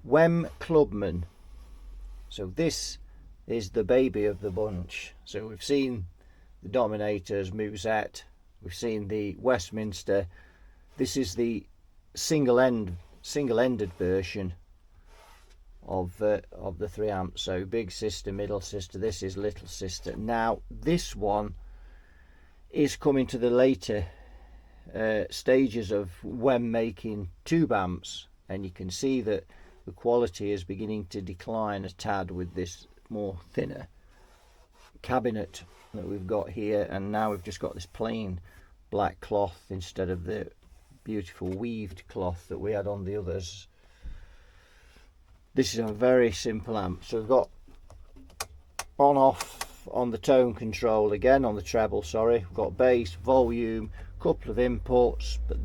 Wem Clubman. So this is the baby of the bunch. So we've seen the Dominators, Musette, we've seen the Westminster. This is the single-ended version of the 3 amps. So big sister, middle sister, this is little sister. Now this one is coming to the later stages of Wem making tube amps, and you can see that the quality is beginning to decline a tad with this more thinner cabinet that we've got here, and now we've just got this plain black cloth instead of the beautiful weaved cloth that we had on the others. This is a very simple amp. So we've got on off on the tone control again, on the treble, sorry. We've got bass, volume, couple of inputs, but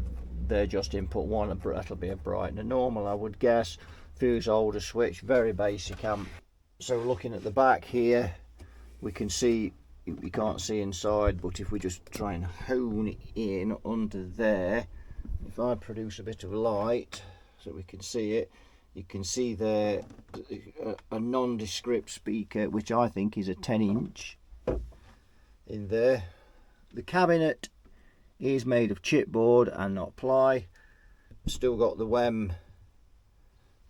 they're just input one. That'll be a brightener normal, I would guess. Fuse holder switch, very basic amp. So looking at the back here, we can see, we can't see inside, but if we just try and hone it in under there, if I produce a bit of light so we can see it, you can see there a nondescript speaker, which I think is a 10-inch in there. The cabinet is made of chipboard and not ply. Still got the Wem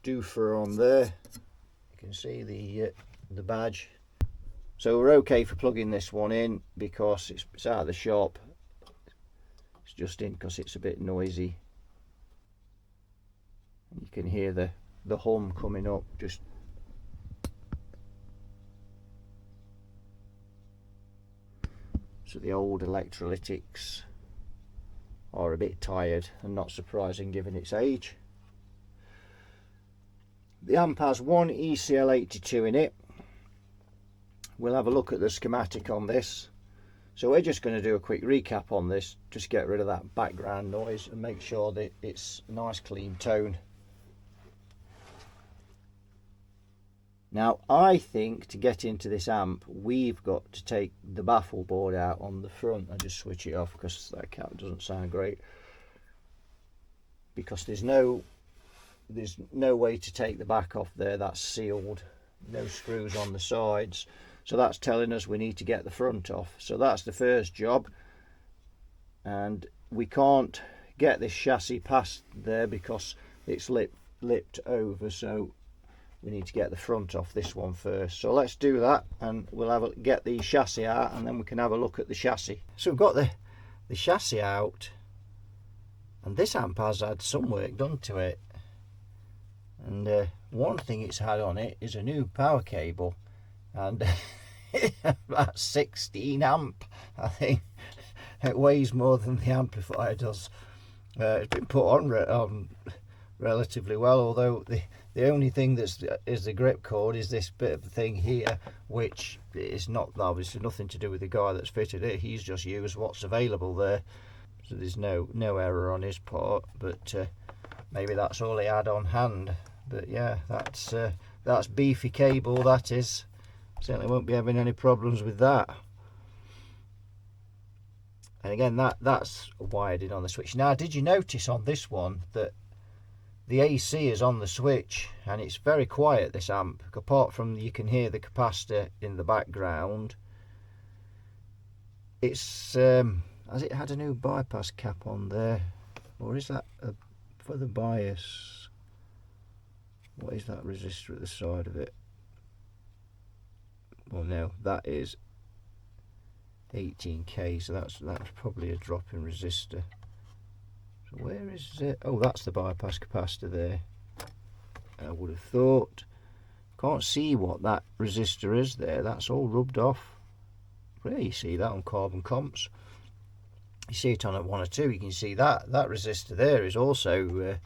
doofer on there. You can see the badge. So we're okay for plugging this one in because it's out of the shop. It's just in because it's a bit noisy. You can hear the hum coming up. Just so the old electrolytics are a bit tired, and not surprising given its age. The amp has one ECL82 in it. We'll have a look at the schematic on this. So we're just going to do a quick recap on this, just get rid of that background noise and make sure that it's a nice clean tone. Now I think to get into this amp we've got to take the baffle board out on the front and just switch it off, because that cap doesn't sound great, because there's no way to take the back off there. That's sealed, no screws on the sides, so that's telling us we need to get the front off. So that's the first job, and we can't get this chassis past there because it's lipped over, so we need to get the front off this one first. So let's do that, and we'll get the chassis out, and then we can have a look at the chassis. So we've got the chassis out, and this amp has had some work done to it. And one thing it's had on it is a new power cable, and about 16 amp, I think. It weighs more than the amplifier does. It's been put on relatively well, although the only thing is the grip cord is this bit of thing here, which is not obviously nothing to do with the guy that's fitted it. He's just used what's available there, so there's no error on his part, but maybe that's all he had on hand. But yeah, that's beefy cable, that is. Certainly won't be having any problems with that. And again, that's wired in on the switch. Now, did you notice on this one that the AC is on the switch, and it's very quiet, this amp, apart from you can hear the capacitor in the background. It's has it had a new bypass cap on there, or is that for the bias? What is that resistor at the side of it? Well, no, that is 18k, so that's probably a drop in resistor. So where is it? Oh, that's the bypass capacitor there, I would have thought. Can't see what that resistor is there. That's all rubbed off. Where you see that on carbon comps, you see it on at 1 or 2, you can see that resistor there is also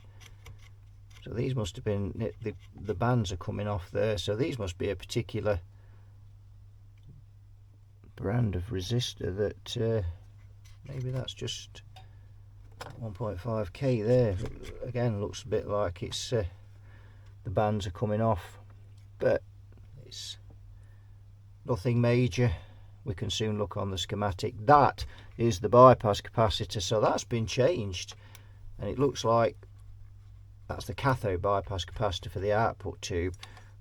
so these must have been, the bands are coming off there, so these must be a particular brand of resistor that maybe that's just 1.5k there. Again, looks a bit like it's the bands are coming off, but it's nothing major. We can soon look on the schematic. That is the bypass capacitor, so that's been changed, and it looks like that's the cathode bypass capacitor for the output tube.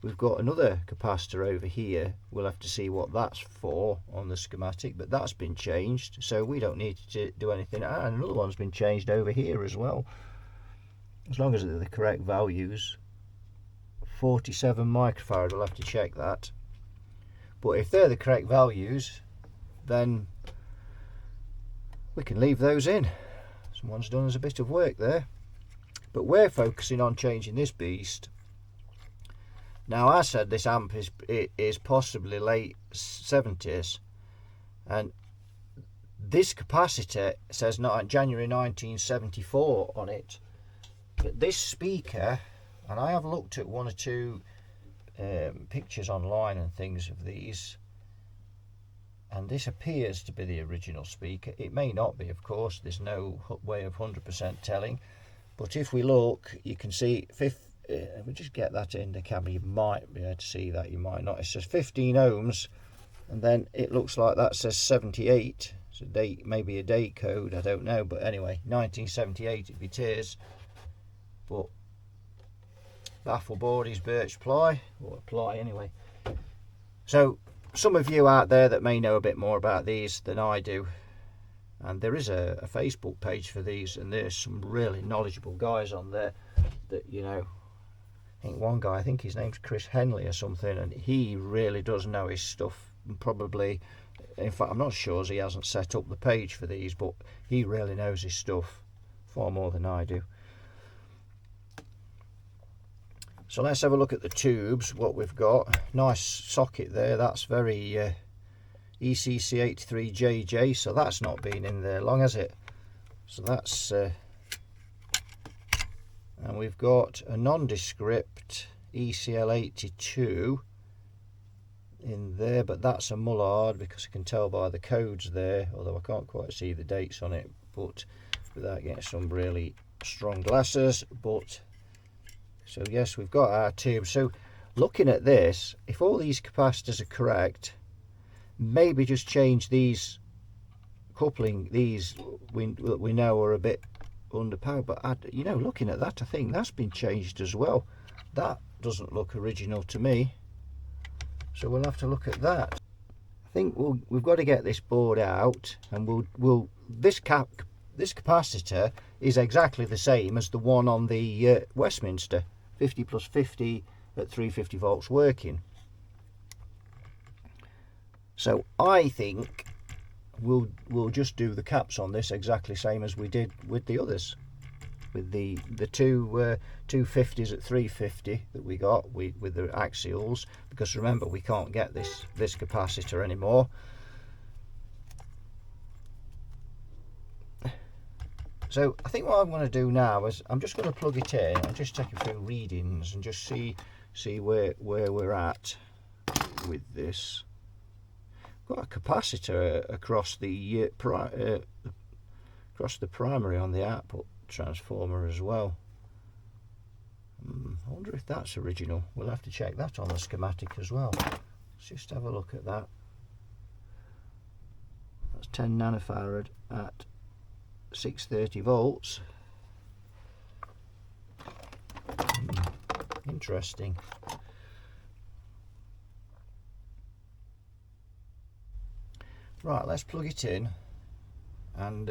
We've got another capacitor over here. We'll have to see what that's for on the schematic, but that's been changed, so we don't need to do anything. And another one's been changed over here as well, as long as they're the correct values. 47 microfarad, we'll have to check that. But if they're the correct values, then we can leave those in. Someone's done us a bit of work there. But we're focusing on changing this beast. Now, I said this amp is possibly late 70s, and this capacitor says not January 1974 on it. But this speaker, and I have looked at one or two pictures online and things of these, and this appears to be the original speaker. It may not be, of course, there's no way of 100% telling, but if we look, you can see we just get that in the camera, you might be able to see that, you might not. It says 15 ohms, and then it looks like that says 78. It's a date, maybe a date code, I don't know, but anyway, 1978 if it is. But baffle board is birch ply, or ply anyway. So some of you out there that may know a bit more about these than I do, and there is a Facebook page for these, and there's some really knowledgeable guys on there that, you know, I think one guy, I think his name's Chris Henley or something, and he really does know his stuff. And probably, in fact, I'm not sure as he hasn't set up the page for these, but he really knows his stuff far more than I do. So let's have a look at the tubes, what we've got. Nice socket there, that's very ECC83JJ, so that's not been in there long, has it? So that's and we've got a nondescript ECL82 in there, but that's a Mullard because I can tell by the codes there, although I can't quite see the dates on it, but without getting some really strong glasses. But so yes, we've got our tube. So looking at this, if all these capacitors are correct, maybe just change these coupling, these we know are a bit underpowered, but you know, looking at that, I think that's been changed as well. That doesn't look original to me, so we'll have to look at that. I think we've got to get this board out, and this capacitor is exactly the same as the one on the Westminster, 50 plus 50 at 350 volts working. So I think we'll just do the caps on this exactly same as we did with the others, with the two 250s at 350 that we got with the axials, because remember, we can't get this capacitor anymore. So I think what I'm going to do now is I'm just going to plug it in. I'll just take a few readings and just see where we're at with this. Got a capacitor across the primary on the output transformer as well. I wonder if that's original. We'll have to check that on the schematic as well. Let's just have a look at that. That's 10 nanofarad at 630 volts. Interesting. Right, let's plug it in and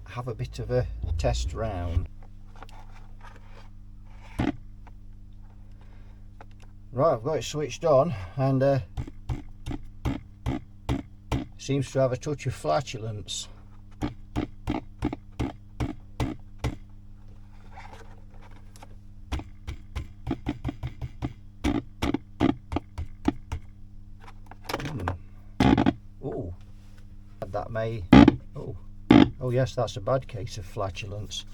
have a bit of a test round. Right, I've got it switched on, and seems to have a touch of flatulence. That may, oh yes, that's a bad case of flatulence.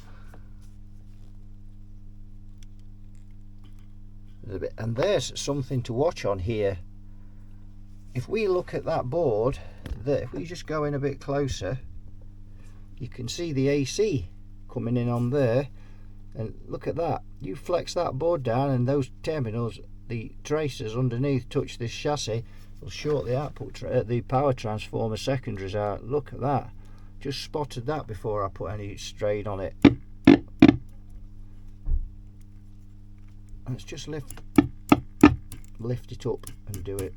And there's something to watch on here. If we look at that board, if we just go in a bit closer, you can see the AC coming in on there, and look at that. You flex that board down and those terminals, the tracers underneath, touch this chassis, will short the output, the power transformer secondaries out. Look at that. Just spotted that before I put any strain on it. let's just lift it up and do it.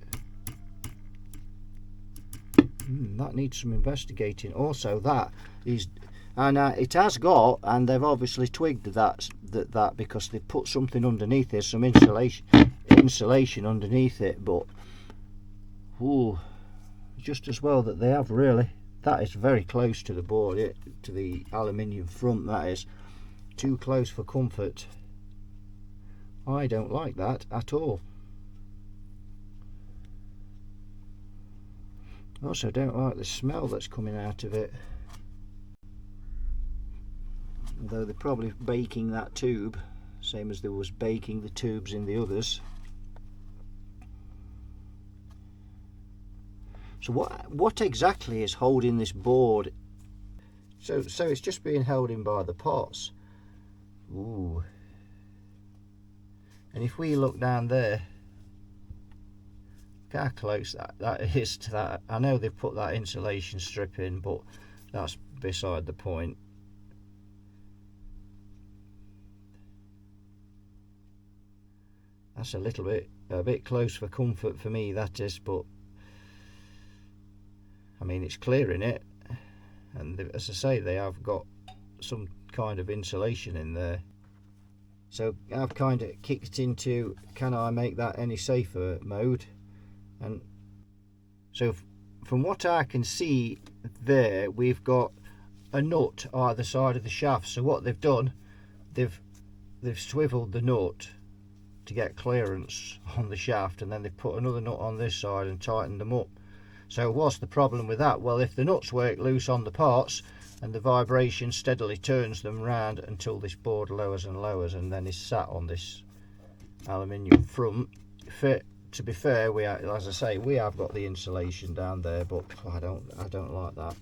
That needs some investigating. Also, that is, and it has got, and they've obviously twigged that because they put something underneath. There's some insulation underneath it, but ooh, just as well that they have, really. That is very close to the board, to the aluminium front. That is too close for comfort. I don't like that at all. Also don't like the smell that's coming out of it. Although they're probably baking that tube, same as they was baking the tubes in the others. So what exactly is holding this board? So it's just being held in by the pots. Ooh. And if we look down there, look how close that is to that. I know they've put that insulation strip in, but that's beside the point. That's a bit close for comfort for me, that is, but I mean, it's clearing it, and as I say, they have got some kind of insulation in there. So I've kind of kicked into, can I make that any safer mode? And so from what I can see there, we've got a nut either side of the shaft. So what they've done, they've swiveled the nut to get clearance on the shaft, and then they've put another nut on this side and tightened them up. So what's the problem with that? Well, if the nuts work loose on the parts, and the vibration steadily turns them round until this board lowers and lowers, and then is sat on this aluminium front. To be fair, as I say, we have got the insulation down there, but I don't like that.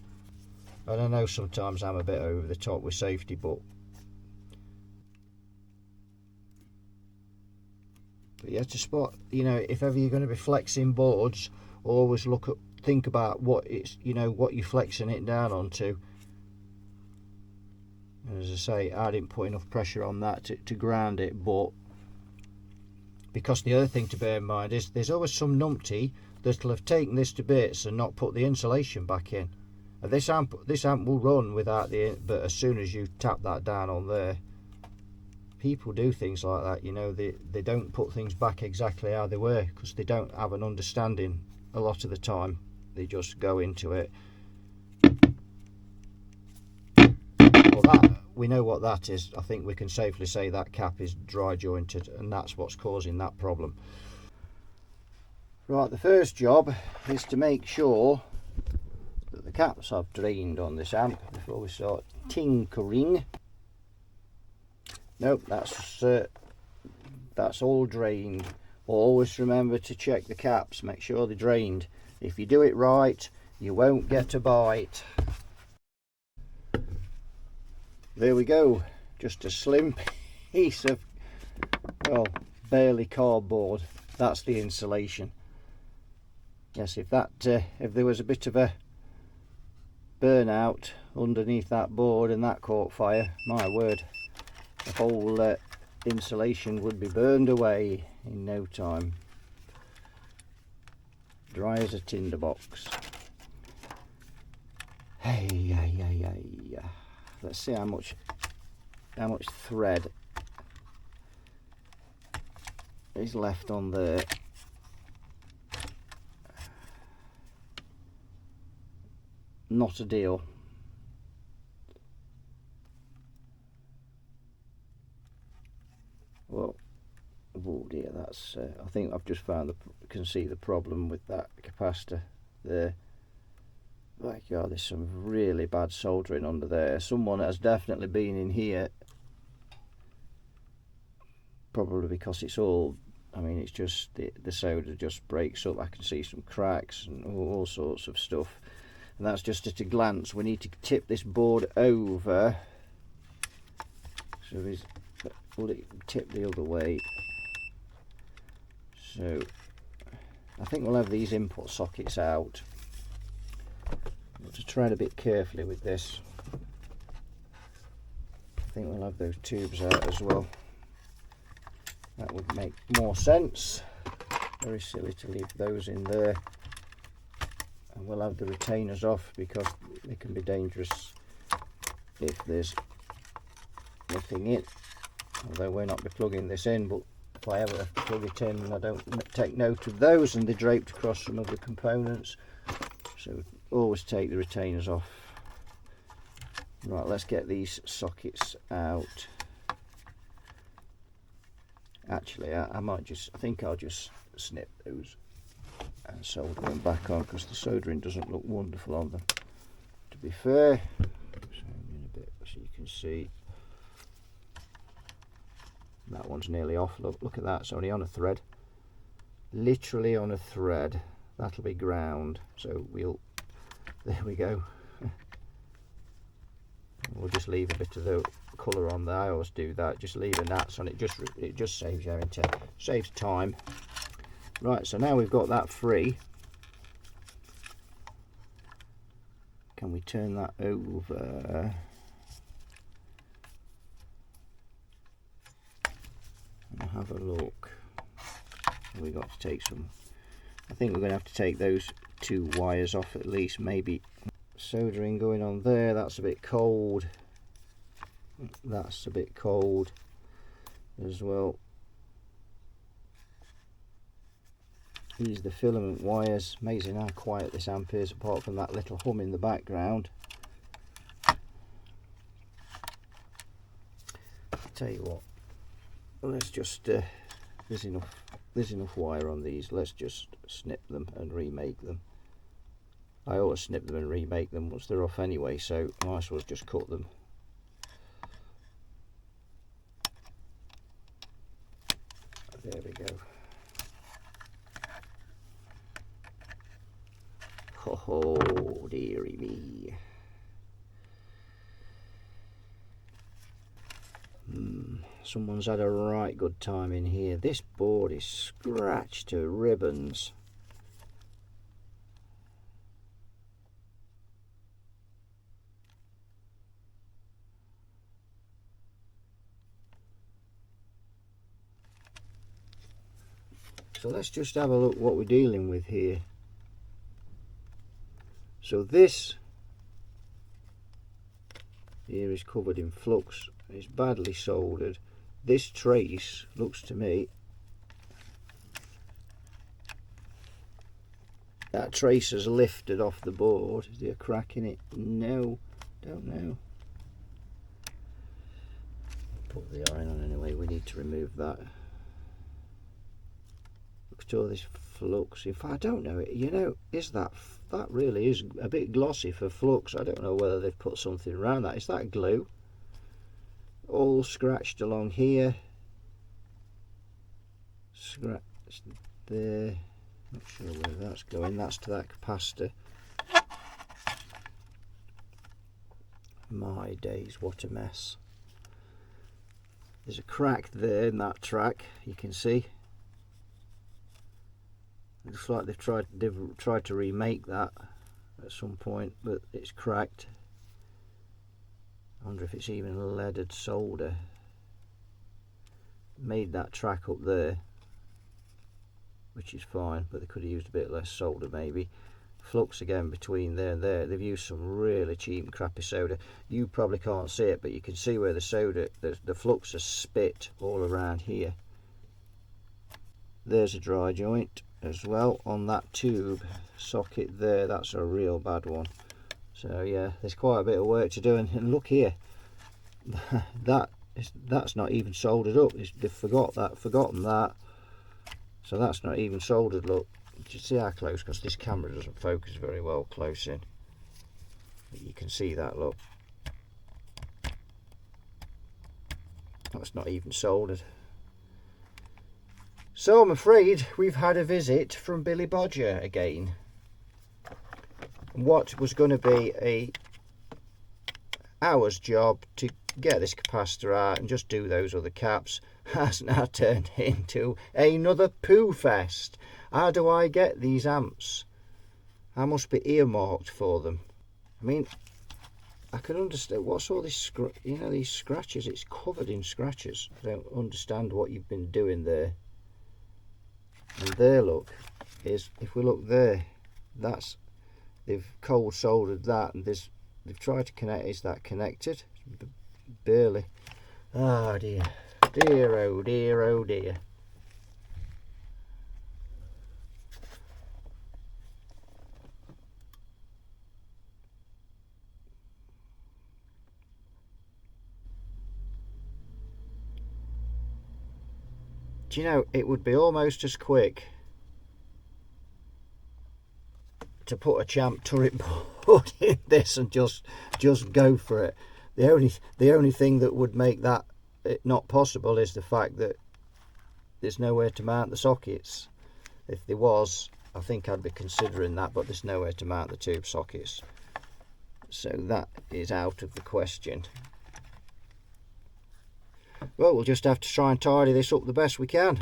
And I know sometimes I'm a bit over the top with safety, but yeah, to spot, you know, if ever you're going to be flexing boards, always think about what what you're flexing it down onto. And as I say, I didn't put enough pressure on that to ground it, but because the other thing to bear in mind is there's always some numpty that'll have taken this to bits and not put the insulation back in. And this amp will run without but as soon as you tap that down on there, people do things like that, you know, they don't put things back exactly how they were because they don't have an understanding a lot of the time. They just go into it. Well, we know what that is. I think we can safely say that cap is dry jointed, and that's what's causing that problem. Right, the first job is to make sure that the caps are drained on this amp before we start tinkering. Nope, that's all drained. Always remember to check the caps, make sure they're drained. If you do it right, you won't get a bite. There we go, just a slim piece of, well, barely cardboard. That's the insulation. Yes, if there was a bit of a burnout underneath that board and that caught fire, my word, the whole insulation would be burned away in no time. Dry as a tinderbox. Hey. Let's see how much thread is left on there. Not a deal. Well, oh dear, that's I think I've just can see the problem with that capacitor there. My God, there's some really bad soldering under there. Someone has definitely been in here, probably because it's all, I mean, it's just the solder just breaks up. I can see some cracks and all sorts of stuff, and that's just at a glance. We need to tip this board over, so will it tip the other way? So I think we'll have these input sockets out. To tread a bit carefully with this. I think we'll have those tubes out as well. That would make more sense. Very silly to leave those in there. And we'll have the retainers off because they can be dangerous if there's nothing in. Although we'll not be plugging this in, but if I ever have to plug it in and I don't take note of those, and they're draped across some of the components, so always take the retainers off. Right, let's get these sockets out. Actually, I think I'll just snip those and solder them back on, because the soldering doesn't look wonderful on them, to be fair. So in a bit, so you can see that one's nearly off. Look at that, it's only on a thread, literally on a thread. That'll be ground, so there we go. We'll just leave a bit of the colour on there. I always do that, just leave a nats on it, it just saves you saves time. Right, so now we've got that free, can we turn that over and have a look? We got to take some, I think we're going to have to take those 2 wires off at least, maybe. Soldering going on there, that's a bit cold, that's a bit cold as well. These are the filament wires. Amazing how quiet this amp is, apart from that little hum in the background. I'll tell you what, let's just there's enough wire on these, let's just snip them and remake them. I always snip them and remake them once they're off anyway, so I might as well just cut them. There we go. Oh dearie me. Someone's had a right good time in here. This board is scratched to ribbons. So let's just have a look what we're dealing with here. So this here is covered in flux, it's badly soldered. This trace looks to me, that trace has lifted off the board. Is there a crack in it? No, don't know. Put the iron on anyway, we need to remove that. Look at all this flux. If I don't know, you know, is that really is a bit glossy for flux. I don't know whether they've put something around that. Is that glue? All scratched along here, scratched there. Not sure where that's going. That's to that capacitor. My days, what a mess. There's a crack there in that track, you can see. It looks like they've tried to remake that at some point, but it's cracked. I wonder if it's even leaded solder. Made that track up there, which is fine, but they could have used a bit less solder maybe. Flux again between there and there. They've used some really cheap crappy solder. You probably can't see it, but you can see where the solder, the flux has spit all around here. There's a dry joint as well on that tube socket there. That's a real bad one. So yeah, there's quite a bit of work to do, and look here, that's not even soldered up. They've forgotten that, so that's not even soldered. Look, you see how close, because this camera doesn't focus very well close in, but you can see that. Look, that's not even soldered. So I'm afraid we've had a visit from Billy Bodger again. What was going to be a hour's job to get this capacitor out and just do those other caps has now turned into another poo fest. How do I get these amps? I must be earmarked for them. I mean, I can understand what's all this, you know, these scratches. It's covered in scratches. I don't understand what you've been doing there. And there, look, is, if we look there, that's, they've cold soldered that, and they've tried to connect. Is that connected? Barely. Oh dear, dear, oh dear, oh dear. Do you know, it would be almost as quick to put a champ turret board in this and just go for it. The only thing that would make that not possible is the fact that there's nowhere to mount the sockets. If there was, I think I'd be considering that, but there's nowhere to mount the tube sockets, so that is out of the question. Well, we'll just have to try and tidy this up the best we can.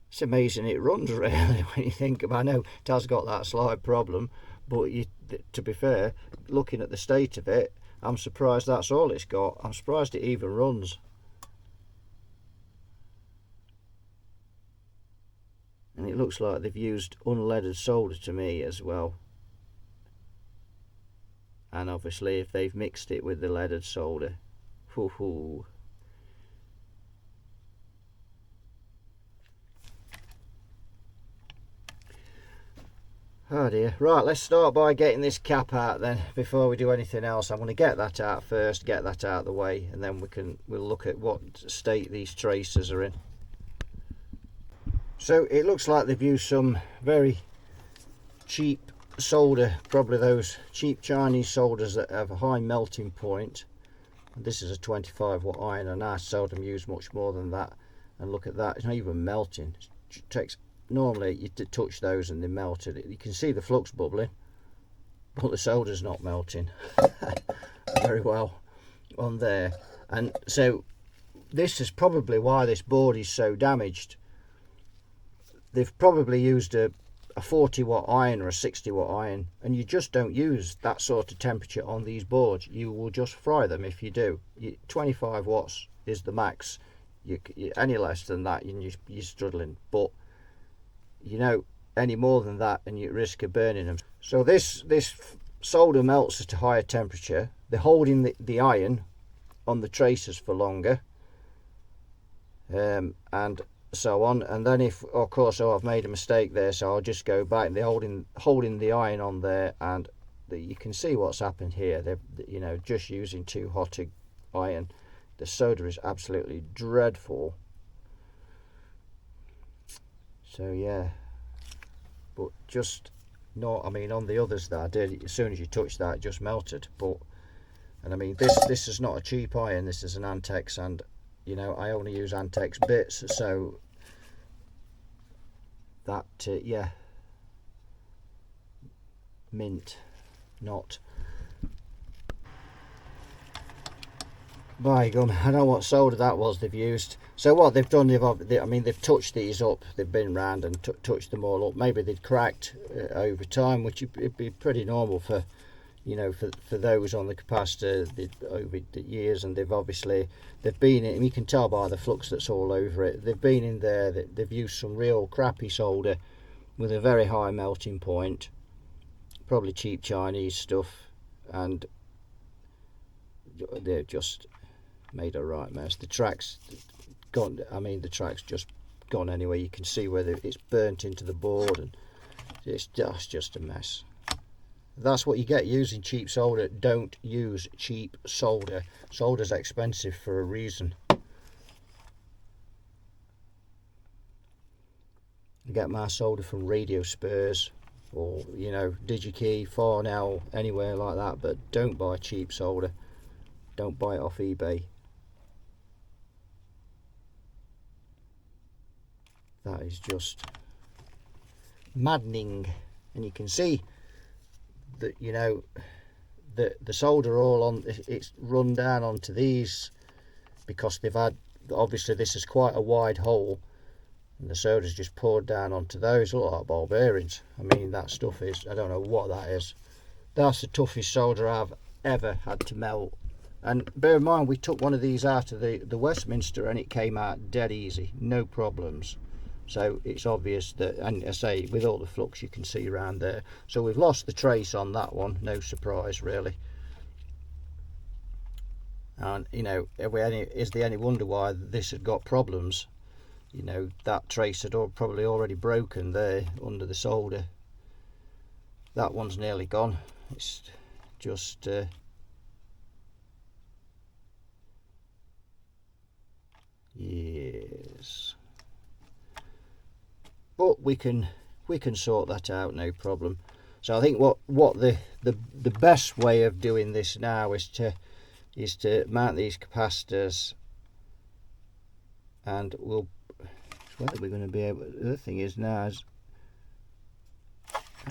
It's amazing it runs, really, when you think about it. I know it has got that slight problem, but to be fair, looking at the state of it, I'm surprised that's all it's got. I'm surprised it even runs. And it looks like they've used unleaded solder to me as well. And obviously if they've mixed it with the leaded solder, hoo-hoo. Oh dear. Right, let's start by getting this cap out then, before we do anything else. I'm going to get that out first, get that out of the way, and then we'll look at what state these tracers are in. So it looks like they've used some very cheap solder, probably those cheap Chinese solders that have a high melting point. And this is a 25-watt iron, and I seldom use much more than that. And look at that, it's not even melting. It takes, normally you touch those and they melted. You can see the flux bubbling, but the solder's not melting very well on there. And so this is probably why this board is so damaged. They've probably used a 40-watt iron or a 60-watt iron, and you just don't use that sort of temperature on these boards. You will just fry them if you do. 25 watts is the max. Any less than that, you're struggling. But you know, any more than that and you risk of burning them. So this solder melts at a higher temperature. They're holding the iron on the tracers for longer, and so on. And then if, of course, I've made a mistake there, so I'll just go back. They're holding the iron on there, and you can see what's happened here. They're, you know, just using too hot a iron. The solder is absolutely dreadful. So yeah, but just not, I mean, on the others that I did, as soon as you touch that, it just melted. But, and I mean, this is not a cheap iron. This is an Antex, and you know, I only use Antex bits, so that yeah, mint, not. By gum, I don't know what solder that was they've used. So what they've done, they've touched these up. They've been round and touched them all up. Maybe they'd cracked over time, which would be pretty normal for, you know, for those on the capacitor over the years. And they've been in. You can tell by the flux that's all over it. They've been in there. They've used some real crappy solder with a very high melting point, probably cheap Chinese stuff, and they've just made a right mess. The track's gone. I mean, the track's just gone anyway. You can see whether it's burnt into the board, and it's just a mess. That's what you get using cheap solder. Don't use cheap solder. Solder's expensive for a reason. I get my solder from Radio Spurs, or you know, DigiKey, Farnell, anywhere like that. But don't buy cheap solder. Don't buy it off eBay. That is just maddening. And you can see that, you know, the solder all on, it's run down onto these because they've had, obviously this is quite a wide hole, and the solder's just poured down onto those. Look like ball bearings. I mean, that stuff is, I don't know what that is. That's the toughest solder I've ever had to melt. And bear in mind, we took one of these out of the Westminster and it came out dead easy, no problems. So it's obvious that, and I say, with all the flux you can see around there. So we've lost the trace on that one, no surprise really. And you know, is there any wonder why this had got problems? You know, that trace had probably already broken there under the solder. That one's nearly gone. It's just yes, but we can sort that out, no problem. So I think what the best way of doing this now is to mount these capacitors, and whether we're going to be able. The other thing is now is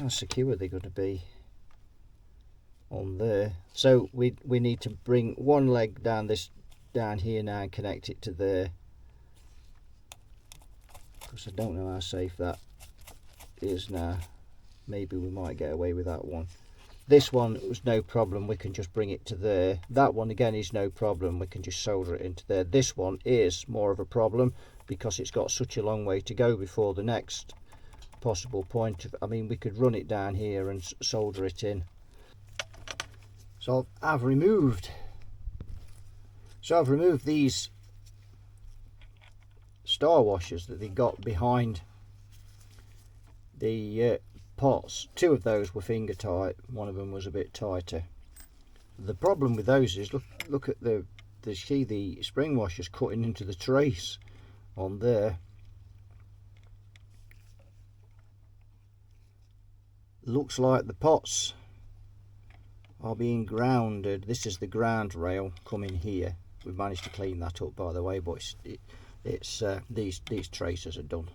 how secure are they going to be on there. So we need to bring one leg down here now and connect it to there, because I don't know how safe that is now. Maybe we might get away with that one. This one was no problem, we can just bring it to there. That one again is no problem, we can just solder it into there. This one is more of a problem because it's got such a long way to go before the next possible point of, I mean, we could run it down here and solder it in. So I've removed these star washers that they got behind the pots. Two of those were finger tight, one of them was a bit tighter. The problem with those is look at the spring washers cutting into the trace on there. Looks like the pots are being grounded. This is the ground rail coming here. We've managed to clean that up, by the way, but it's these traces are done.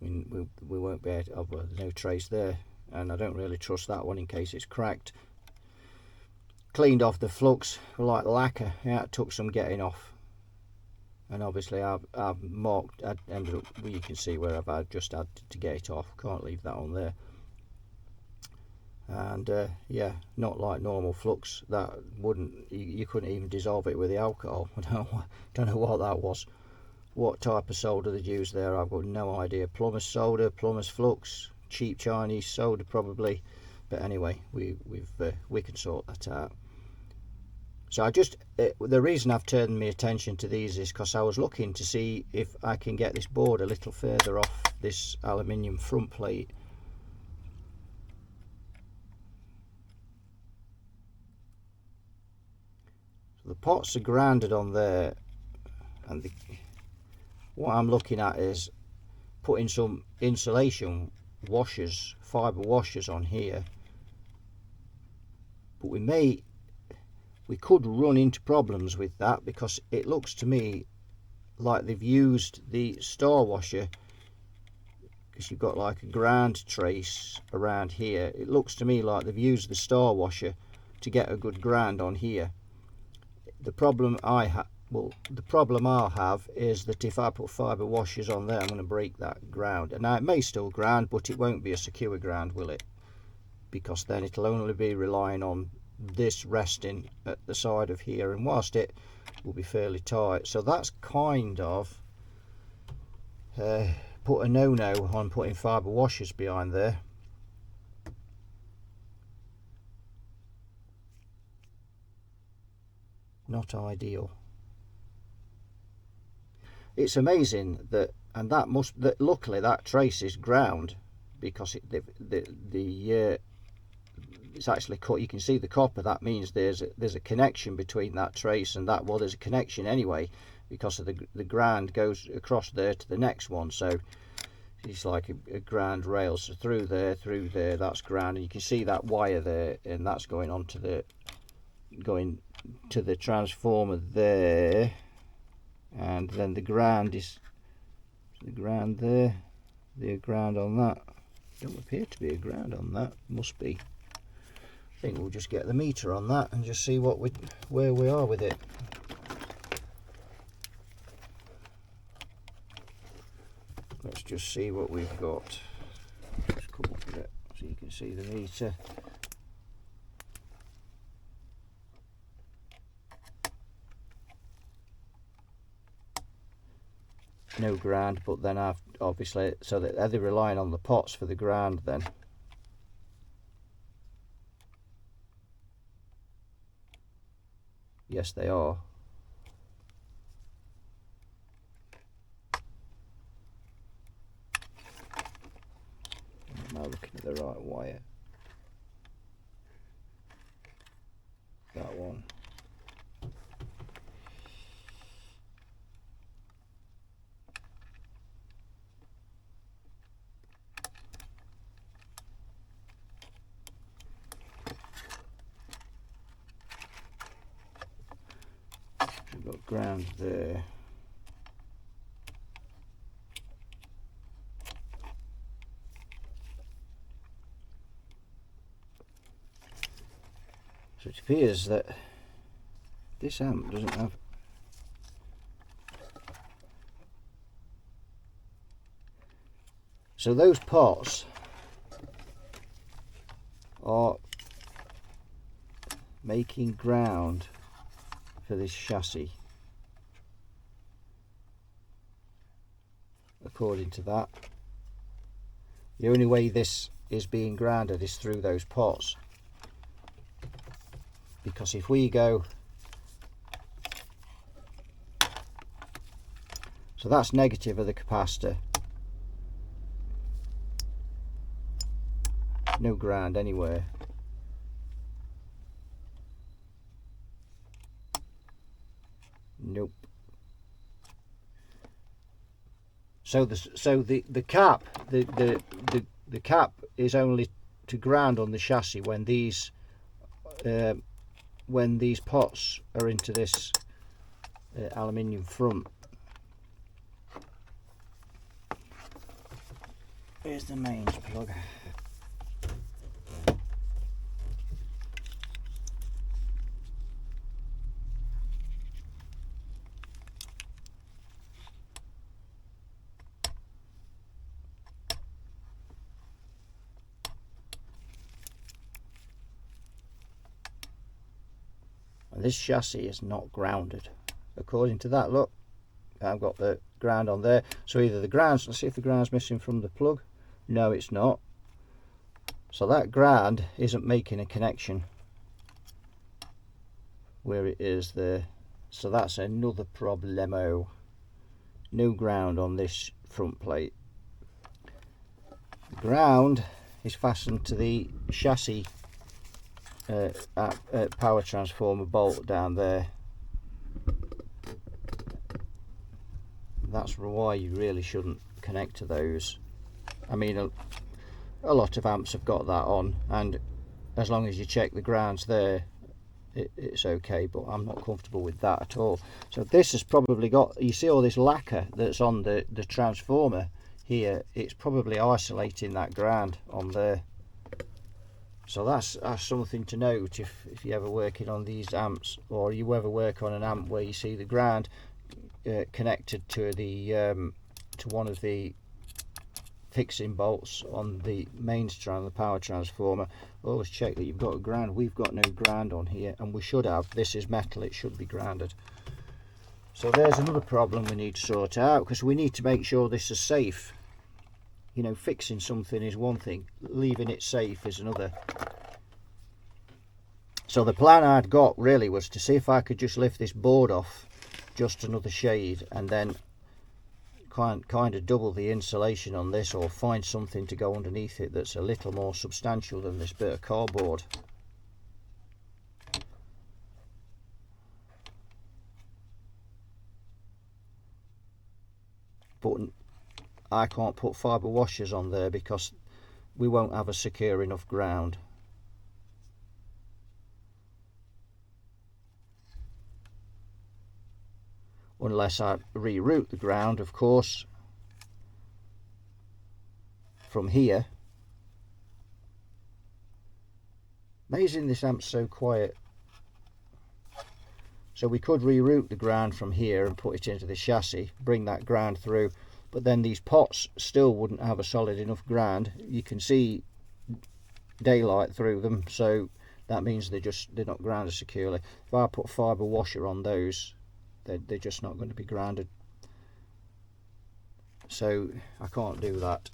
I mean, we won't be able to, oh, well, there's no trace there, and I don't really trust that one in case it's cracked. Cleaned off the flux like lacquer. Yeah, it took some getting off, and obviously I've marked. I ended up. Well, you can see where I've just had to get it off. Can't leave that on there. And yeah, not like normal flux. That wouldn't. You couldn't even dissolve it with the alcohol. Don't know what that was. What type of solder they'd use there, I've got no idea. Plumber's solder, plumber's flux, cheap Chinese solder probably. But anyway, we can sort that out. So the reason I've turned my attention to these is because I was looking to see if I can get this board a little further off this aluminium front plate. So the pots are grounded on there, and what I'm looking at is putting some insulation washers, fibre washers on here. But we could run into problems with that, because it looks to me like they've used the star washer, because you've got like a ground trace around here. It looks to me like they've used the star washer to get a good ground on here. The problem the problem I'll have is that if I put fibre washers on there, I'm going to break that ground. And now it may still ground, but it won't be a secure ground, will it? Because then it'll only be relying on this resting at the side of here, and whilst it will be fairly tight. So that's kind of put a no-no on putting fibre washers behind there. Not ideal. It's amazing that, and that luckily that trace is ground, because it's actually cut. You can see the copper. That means there's a connection between that trace and that. Well, there's a connection anyway, because of the ground goes across there to the next one. So it's like a ground rail. So through there, that's ground, and you can see that wire there, and that's going to the transformer there. And then the ground is the ground there, the ground on that. Don't appear to be a ground on that. Must be. I think we'll just get the meter on that and just see where we are with it. Let's just see what we've got. Just come up with it so you can see the meter. no ground, but then I've obviously, so that are they relying on the pots for the ground then? Yes, they are. Am I looking at the right wire? That one. We've got ground there. So it appears that this amp doesn't have so those pots are making ground for this chassis according to that. The only way this is being grounded is through those pots, because if we go, so that's negative of the capacitor, no ground anywhere. Nope. So the cap, the cap is only to ground on the chassis when these pots are into this aluminium front. Here's the mains plug. This chassis is not grounded according to that. Look, I've got the ground on there, so either the ground's, let's see if the ground's missing from the plug. No, it's not. So that ground isn't making a connection where it is there, so that's another problemo. No ground on this front plate. The ground is fastened to the chassis power transformer bolt down there. That's why you really shouldn't connect to those. I mean, a lot of amps have got that on, and as long as you check the grounds there, it's okay, but I'm not comfortable with that at all. So this has probably got, you see all this lacquer that's on the transformer here, it's probably isolating that ground on there. So that's something to note if you're ever working on these amps, or you ever work on an amp where you see the ground connected to the to one of the fixing bolts on the main strand of the power transformer. Always check that you've got a ground. We've got no ground on here, and we should have. This is metal, it should be grounded. So there's another problem we need to sort out, because we need to make sure this is safe. You know, fixing something is one thing, leaving it safe is another. So the plan I'd got really was to see if I could just lift this board off just another shade, and then kind of double the insulation on this, or find something to go underneath it that's a little more substantial than this bit of cardboard. But I can't put fibre washers on there because we won't have a secure enough ground. Unless I reroute the ground, of course, from here. Amazing this amp's so quiet. So we could reroute the ground from here and put it into the chassis, bring that ground through, but then these pots still wouldn't have a solid enough ground. You can see daylight through them, so that means they're not grounded securely. If I put fibre washer on those, they're just not going to be grounded. so I can't do that.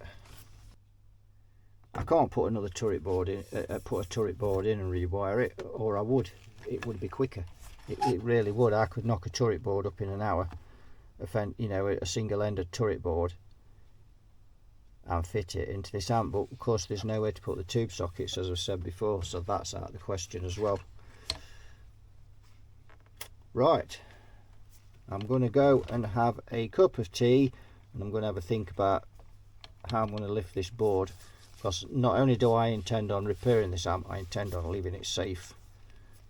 I can't put another turret board in, put a turret board in and rewire it, or I would. It would be quicker. It really would. I could knock a turret board up in an hour, you know, a single-ended turret board, and fit it into this amp. But of course, there's nowhere to put the tube sockets, as I've said before, so that's out of the question as well. Right, I'm going to go and have a cup of tea, and I'm going to have a think about how I'm going to lift this board. Because not only do I intend on repairing this amp, I intend on leaving it safe.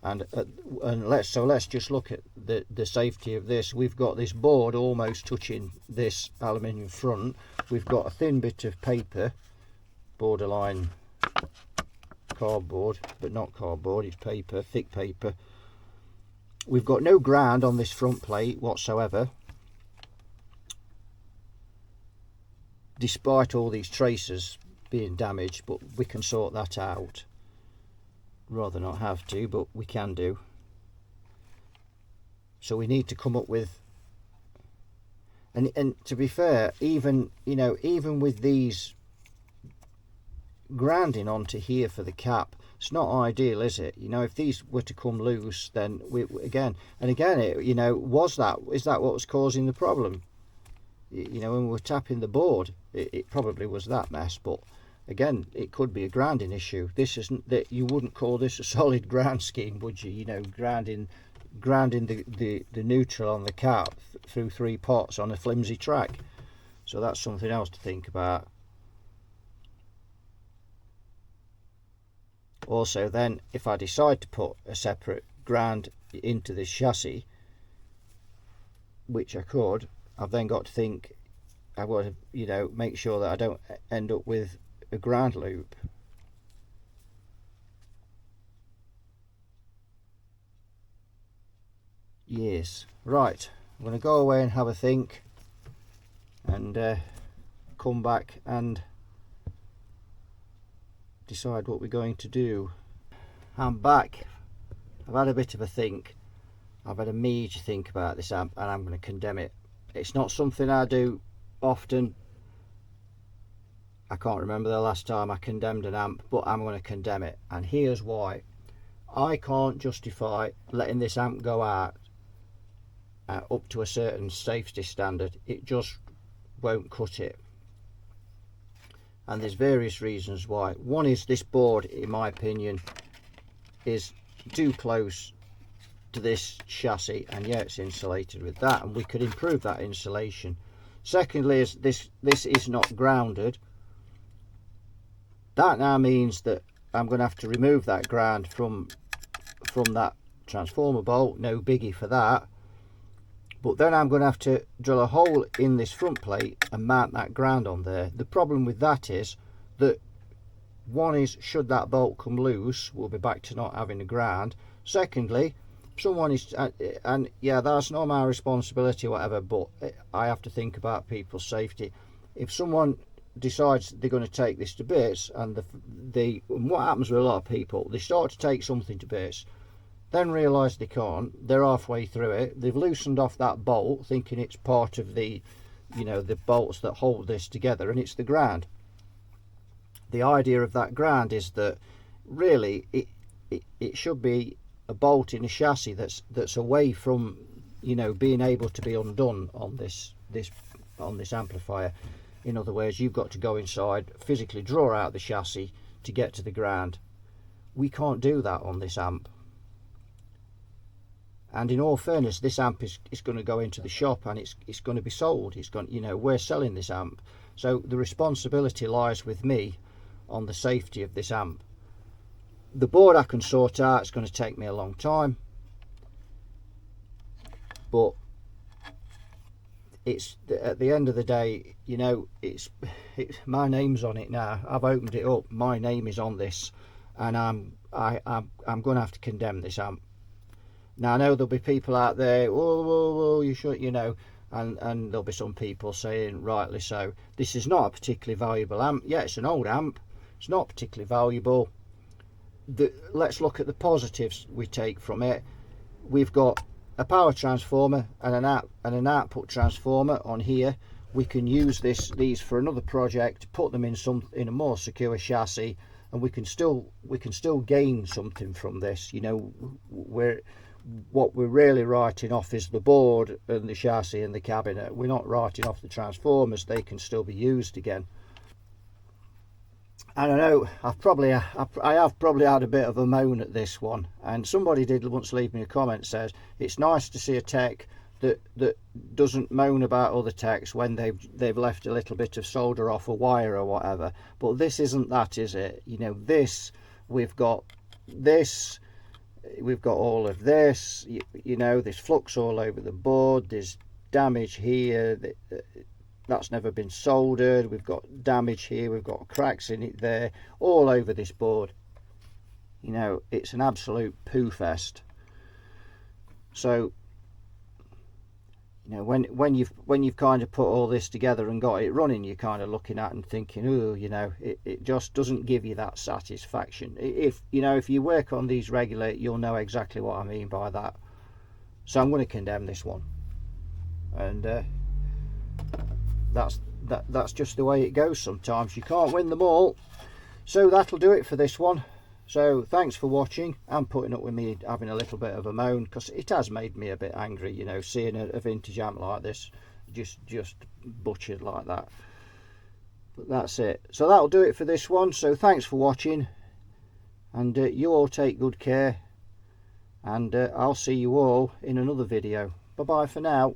And let's just look at the safety of this. We've got this board almost touching this aluminium front. We've got a thin bit of paper, borderline cardboard, but not cardboard, it's paper, thick paper. We've got no ground on this front plate whatsoever, despite all these traces being damaged, but we can sort that out. Rather not have to, but we can do. So we need to come up with, and to be fair, even, you know, even with these grounding onto here for the cap, it's not ideal, is it? You know, if these were to come loose, then we again, it, you know, is that what was causing the problem? You know, when we were tapping the board, it probably was that mess, but again, it could be a grounding issue. This isn't that, you wouldn't call this a solid ground scheme, would you? You know, grounding the neutral on the cap through 3 pots on a flimsy track. So that's something else to think about. Also then, if I decide to put a separate ground into this chassis, which I could, I've then got to think, I've got to, you know, make sure that I don't end up with a ground loop. Yes, right, I'm going to go away and have a think, and come back and decide what we're going to do. I'm back. I've had a bit of a think. I've had a major think about this amp, and I'm going to condemn it. It's not something I do often. I can't remember the last time I condemned an amp, but I'm going to condemn it, and here's why. I can't justify letting this amp go out up to a certain safety standard. It just won't cut it, and there's various reasons why. One is this board, in my opinion, is too close to this chassis, and yeah, it's insulated with that, and we could improve that insulation. Secondly, is this is not grounded. That now means that I'm going to have to remove that ground from that transformer bolt. No biggie for that. But then I'm going to have to drill a hole in this front plate and mount that ground on there. The problem with that is that, one is, should that bolt come loose, we'll be back to not having a ground. Secondly, someone is, and yeah, that's not my responsibility or whatever, but I have to think about people's safety. If someone decides they're going to take this to bits, and what happens with a lot of people, they start to take something to bits, then realise they can't, they're halfway through it, they've loosened off that bolt thinking it's part of the, you know, the bolts that hold this together, and it's the ground. The idea of that ground is that really it should be a bolt in a chassis that's away from, you know, being able to be undone on this amplifier. In other words, you've got to go inside, physically draw out the chassis to get to the ground. We can't do that on this amp. And in all fairness, this amp is going to go into the shop, and it's going to be sold. It's going, you know, we're selling this amp, so the responsibility lies with me on the safety of this amp. The board I can sort out. It's going to take me a long time, but it's at the end of the day, you know, it's my name's on it now. I've opened it up, my name is on this, and I'm going to have to condemn this amp. Now I know there'll be people out there, whoa, you should, you know, and there'll be some people saying, rightly so, this is not a particularly valuable amp. Yeah, it's an old amp, it's not particularly valuable. Let's look at the positives we take from it. We've got a power transformer and an output transformer on here. we can use these for another project, put them in a more secure chassis, and we can still gain something from this. You know, what we're really writing off is the board and the chassis and the cabinet. We're not writing off the transformers. They can still be used again. And I know I have probably had a bit of a moan at this one, and somebody did once leave me a comment, says it's nice to see a tech that doesn't moan about other techs when they've left a little bit of solder off a wire or whatever. But this isn't that, is it? You know, this, we've got all of this, you know, there's flux all over the board, there's damage here, that's never been soldered, we've got damage here, we've got cracks in it there, all over this board. You know, it's an absolute poo fest. So, you know, when you've kind of put all this together and got it running, you're kind of looking at and thinking, oh, you know, it just doesn't give you that satisfaction. If you work on these regularly, you'll know exactly what I mean by that. So I'm going to condemn this one, and that's just the way it goes. Sometimes you can't win them all. So that'll do it for this one. So thanks for watching and putting up with me having a little bit of a moan, because it has made me a bit angry, you know, seeing a vintage amp like this just butchered like that. But that's it. So that'll do it for this one. So thanks for watching, and you all take good care, and I'll see you all in another video. Bye bye for now.